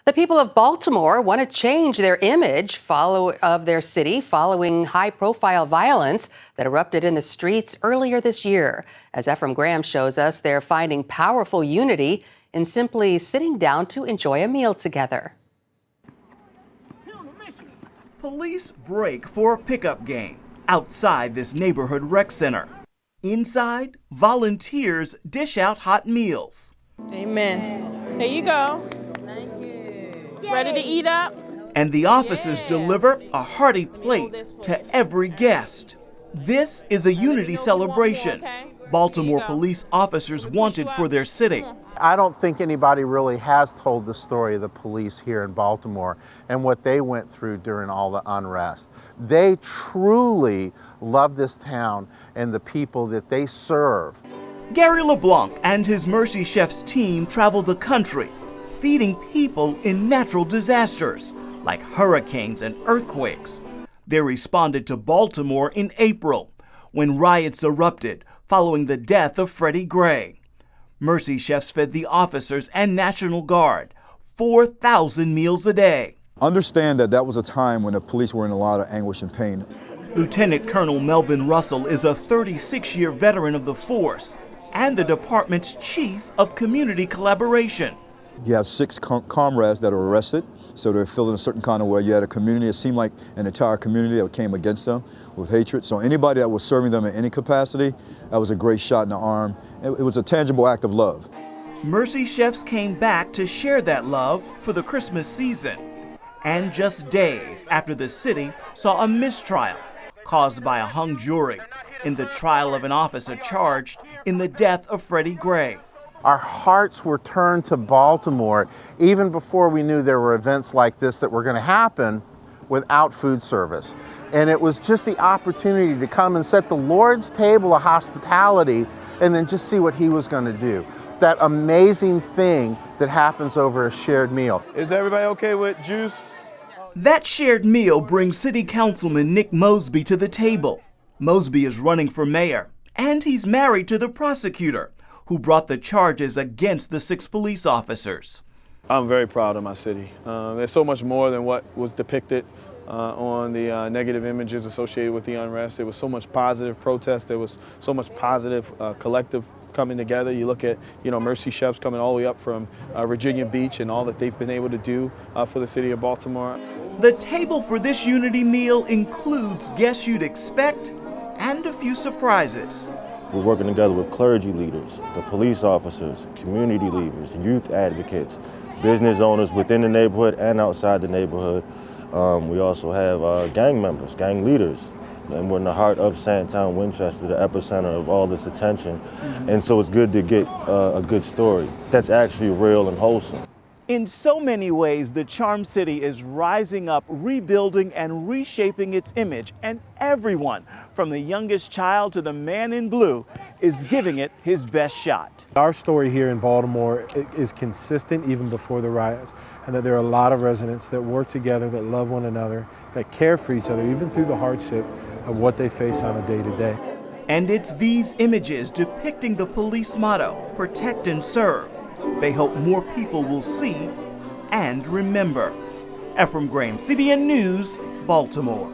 The people of Baltimore want to change their image of their city following high-profile violence that erupted in the streets earlier this year. As Ephraim Graham shows us, they're finding powerful unity in simply sitting down to enjoy a meal together. Police break for a pickup game outside this neighborhood rec center. Inside, volunteers dish out hot meals. Amen. Here you go. Ready to eat up? And the officers deliver a hearty plate to every guest. This is a unity celebration. Baltimore police officers wanted for their city. I don't think anybody really has told the story of the police here in Baltimore and what they went through during all the unrest. They truly love this town and the people that they serve. Gary LeBlanc and his Mercy Chefs team travel the country, feeding people in natural disasters like hurricanes and earthquakes. They responded to Baltimore in April when riots erupted following the death of Freddie Gray. Mercy Chefs fed the officers and National Guard 4,000 meals a day. Understand that that was a time when the police were in a lot of anguish and pain. Lieutenant Colonel Melvin Russell is a 36-year veteran of the force and the department's chief of community collaboration. You have 6 comrades that were arrested, so they're feeling a certain kind of way. You had a community, it seemed like an entire community that came against them with hatred. So anybody that was serving them in any capacity, that was a great shot in the arm. It was a tangible act of love. Mercy Chefs came back to share that love for the Christmas season. And just days after the city saw a mistrial caused by a hung jury in the trial of an officer charged in the death of Freddie Gray. Our hearts were turned to Baltimore even before we knew there were events like this that were going to happen without food service. And it was just the opportunity to come and set the Lord's table of hospitality and then just see what he was going to do. That amazing thing that happens over a shared meal. Is everybody okay with juice? That shared meal brings City Councilman Nick Mosby to the table. Mosby is running for mayor, and he's married to the prosecutor who brought the charges against the 6 police officers. I'm very proud of my city. There's so much more than what was depicted on the negative images associated with the unrest. There was so much positive protest. There was so much positive collective coming together. You look at, Mercy Chefs coming all the way up from Virginia Beach and all that they've been able to do for the city of Baltimore. The table for this unity meal includes guests you'd expect and a few surprises. We're working together with clergy leaders, the police officers, community leaders, youth advocates, business owners within the neighborhood and outside the neighborhood. We also have gang members, gang leaders. And we're in the heart of Sandtown, Winchester, the epicenter of all this attention. And so it's good to get a good story that's actually real and wholesome. In so many ways, the Charm City is rising up, rebuilding and reshaping its image, and everyone, from the youngest child to the man in blue, is giving it his best shot. Our story here in Baltimore is consistent even before the riots, and that there are a lot of residents that work together, that love one another, that care for each other, even through the hardship of what they face on a day-to-day. And it's these images depicting the police motto, protect and serve, they hope more people will see and remember. Ephraim Graham, CBN News, Baltimore.